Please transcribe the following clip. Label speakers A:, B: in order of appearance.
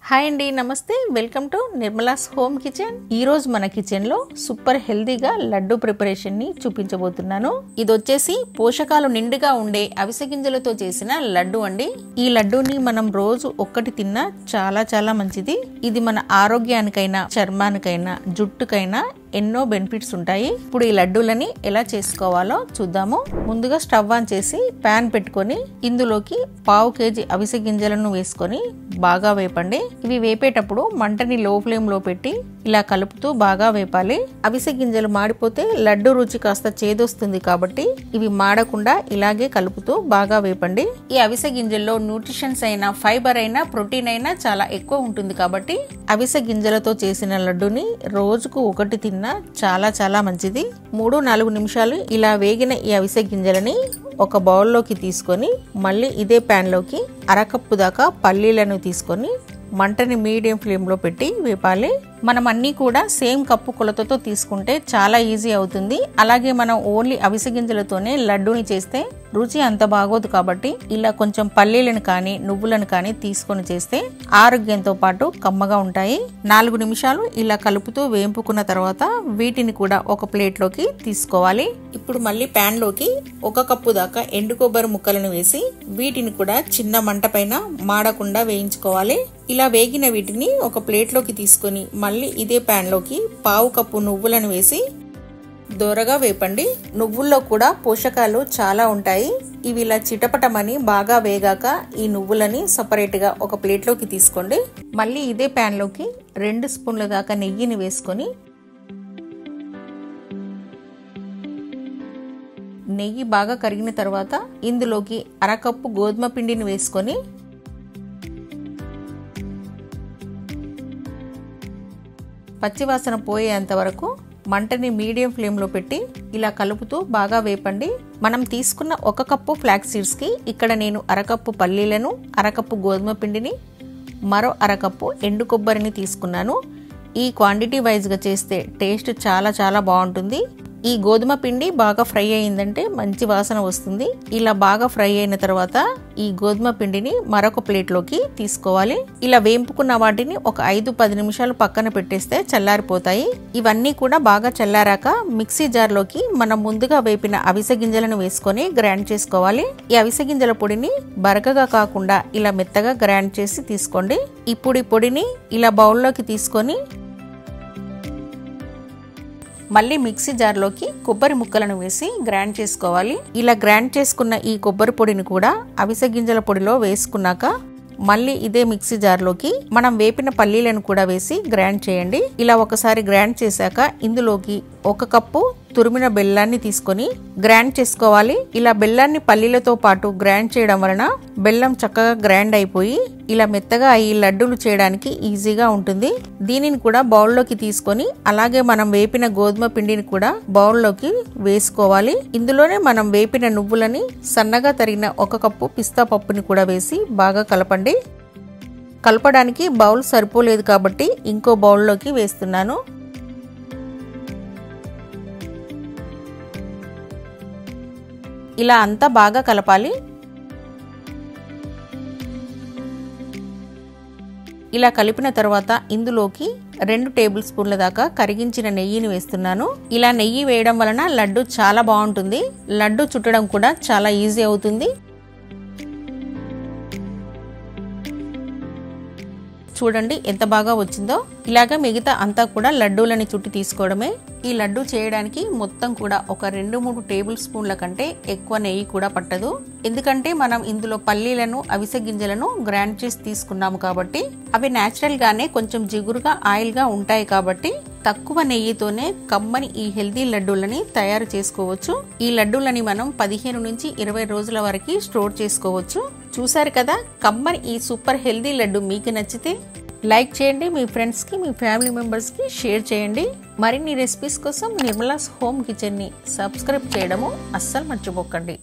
A: Hi అండి, నమస్తే. Welcome to Nirmala's home kitchen. ఈ రోజు మన కిచెన్ లో సూపర్ హెల్దీగా లడ్డు ప్రిపరేషన్ ని చూపించబోతున్నాను. ఇది వచ్చేసి పోషకాలు నిండుగా ఉండే అవిసె గింజలతో చేసిన లడ్డు అండి. ఈ లడ్డూని మనం రోజు ఒక్కటి తిన్నా చాలా చాలా మంచిది. ఇది మన ఆరోగ్యానికైనా, చర్మానికైనా, జుట్టుకైనా ఎన్నో బెనిఫిట్స్ ఉంటాయి. ఇప్పుడు ఈ లడ్డూలని ఎలా చేసుకోవాలో చూద్దాము. ముందుగా స్టవ్ ఆన్ చేసి ప్యాన్ పెట్టుకొని ఇందులోకి 1/2 kg అవిసె గింజలను వేసుకొని బాగా వేపండి. ఇవి వేపేటప్పుడు మంటని లో ఫ్లేమ్ లో పెట్టి ఇలా కలుపుతూ బాగా వేపాలి. అవిసె గింజలు మాడిపోతే లడ్డు రుచి కాస్త చేదొస్తుంది కాబట్టి ఇవి మాడకుండా ఇలాగే కలుపుతూ బాగా వేపండి. ఈ అవిసె గింజల్లో న్యూట్రిషన్స్ అయినా, ఫైబర్ అయినా, ప్రోటీన్ అయినా చాలా ఎక్కువ ఉంటుంది కాబట్టి అవిసె గింజలతో చేసిన లడ్డుని రోజుకు ఒకటి తిన్నా చాలా చాలా మంచిది. 3-4 నిమిషాలు ఇలా వేగిన ఈ అవిసె గింజలని ఒక బౌల్లోకి తీసుకొని మళ్ళీ ఇదే ప్యాన్ లోకి 1/2 కప్పు దాకా పల్లీలను తీసుకొని మంటని మీడియం ఫ్లేమ్ లో పెట్టి వేపాలి. మనం అన్ని కూడా సేమ్ కప్పు కొలతతో తీసుకుంటే చాలా ఈజీ అవుతుంది. అలాగే మనం ఓన్లీ అవిసె గింజలతోనే లడ్డూని చేస్తే రుచి అంత బాగోదు కాబట్టి ఇలా కొంచెం పల్లీలను కానీ, నువ్వులను కానీ తీసుకొని చేస్తే ఆరోగ్యంతో పాటు కమ్మగా ఉంటాయి. 4 నిమిషాలు ఇలా కలుపుతూ వేంపుకున్న తర్వాత వీటిని కూడా ఒక ప్లేట్ లోకి తీసుకోవాలి. ఇప్పుడు మళ్ళీ ప్యాన్ లోకి 1 కప్పు దాకా ఎండు కొబ్బరి ముక్కలను వేసి వీటిని కూడా చిన్న మంట పైన మాడకుండా వేయించుకోవాలి. ఇలా వేగిన వీటిని ఒక ప్లేట్ లోకి తీసుకొని మళ్ళీ ఇదే ప్యాన్ లోకి 1/2 కప్పు నువ్వులను వేసి దోరగా వేపండి. నువ్వుల్లో కూడా పోషకాలు చాలా ఉంటాయి. ఇవి ఇలా చిటపటమని బాగా వేగాక ఈ నువ్వులని సపరేట్ గా ఒక ప్లేట్ లోకి తీసుకోండి. మళ్ళీ ఇదే ప్యాన్ లోకి 2 స్పూన్ల దాకా నెయ్యిని వేసుకొని నెయ్యి బాగా కరిగిన తర్వాత ఇందులోకి 1/2 కప్పు గోధుమ పిండిని వేసుకొని పచ్చివాసన పోయేంత వరకు మంటని మీడియం ఫ్లేమ్ లో పెట్టి ఇలా కలుపుతూ బాగా వేపండి. మనం తీసుకున్న 1 కప్పు ఫ్లాక్స్ సీడ్స్ కి ఇక్కడ నేను 1/2 కప్పు పల్లీలను, 1/2 కప్పు గోధుమ పిండిని, మరో 1/2 కప్పు ఎండు కొబ్బరిని తీసుకున్నాను. ఈ క్వాంటిటీ వైజ్ గా చేస్తే టేస్ట్ చాలా చాలా బాగుంటుంది. ఈ గోధుమ పిండి బాగా ఫ్రై అయిందంటే మంచి వాసన వస్తుంది. ఇలా బాగా ఫ్రై అయిన తర్వాత ఈ గోధుమ పిండిని మరొక ప్లేట్ లోకి తీసుకోవాలి. ఇలా వేంపుకున్న వాటిని ఒక 5-10 నిమిషాలు పక్కన పెట్టేస్తే చల్లారిపోతాయి. ఇవన్నీ కూడా బాగా చల్లారాక మిక్సీ జార్ లోకి మనం ముందుగా వేపిన అవిసె గింజలను వేసుకొని గ్రైండ్ చేసుకోవాలి. ఈ అవిసె గింజల పొడిని బరకగా కాకుండా ఇలా మెత్తగా గ్రైండ్ చేసి తీసుకోండి. ఇప్పుడు ఈ పొడిని ఇలా బౌల్లోకి తీసుకొని మళ్ళీ మిక్సీ జార్లోకి కొబ్బరి ముక్కలను వేసి గ్రైండ్ చేసుకోవాలి. ఇలా గ్రైండ్ చేసుకున్న ఈ కొబ్బరి పొడిని కూడా అవిసె గింజల పొడిలో వేసుకున్నాక మళ్ళీ ఇదే మిక్సీ జార్లోకి మనం వేపిన పల్లీలను కూడా వేసి గ్రైండ్ చేయండి. ఇలా ఒకసారి గ్రైండ్ చేశాక ఇందులోకి 1 కప్పు తురిమిన బెల్లాన్ని తీసుకొని గ్రైండ్ చేసుకోవాలి. ఇలా బెల్లాన్ని పల్లీలతో పాటు గ్రైండ్ చేయడం వలన బెల్లం చక్కగా గ్రైండ్ అయిపోయి ఇలా మెత్తగా ఈ లడ్డూలు చేయడానికి ఈజీగా ఉంటుంది. దీనిని కూడా బౌల్లోకి తీసుకొని అలాగే మనం వేపిన గోధుమ పిండిని కూడా బౌల్లోకి వేసుకోవాలి. ఇందులోనే మనం వేపిన నువ్వులని, సన్నగా తరిగిన 1 కప్పు పిస్తా పప్పుని కూడా వేసి బాగా కలపండి. కలపడానికి బౌల్ సరిపోలేదు కాబట్టి ఇంకో బౌల్లోకి వేస్తున్నాను. ఇలా అంతా బాగా కలపాలి. ఇలా కలిపిన తర్వాత ఇందులోకి 2 టేబుల్ స్పూన్ల దాకా కరిగించిన నెయ్యిని వేస్తున్నాను. ఇలా నెయ్యి వేయడం వలన లడ్డు చాలా బాగుంటుంది. లడ్డు చుట్టడం కూడా చాలా ఈజీ అవుతుంది. చూడండి ఎంత బాగా వచ్చిందో. ఇలాగా మిగతా అంతా కూడా లడ్డూలని చుట్టి తీసుకోవడమే. ఈ లడ్డు చేయడానికి మొత్తం కూడా ఒక 2-3 టేబుల్ స్పూన్ల కంటే ఎక్కువ నెయ్యి కూడా పట్టదు. ఎందుకంటే మనం ఇందులో పల్లీలను, అవిసె గింజలను గ్రైండ్ చేసి తీసుకున్నాము కాబట్టి అవి నేచురల్ గానే కొంచెం జిగురుగా, ఆయిల్ గా ఉంటాయి కాబట్టి తక్కువ నెయ్యితోనే కమ్మని ఈ హెల్దీ లడ్డూలని తయారు చేసుకోవచ్చు. ఈ లడ్డూలని మనం 15 నుంచి 20 రోజుల వరకు స్టోర్ చేసుకోవచ్చు. చూసారు కదా, కమ్మని ఈ సూపర్ హెల్దీ లడ్డు మీకు నచ్చితే లైక్ చేయండి, మీ ఫ్రెండ్స్ కి, మీ ఫ్యామిలీ మెంబర్స్ కి షేర్ చేయండి. మరిన్ని రెసిపీస్ కోసం నిర్మలాస్ హోమ్ కిచెన్ ని సబ్స్క్రైబ్ చేయడము అస్సలు మర్చిపోకండి.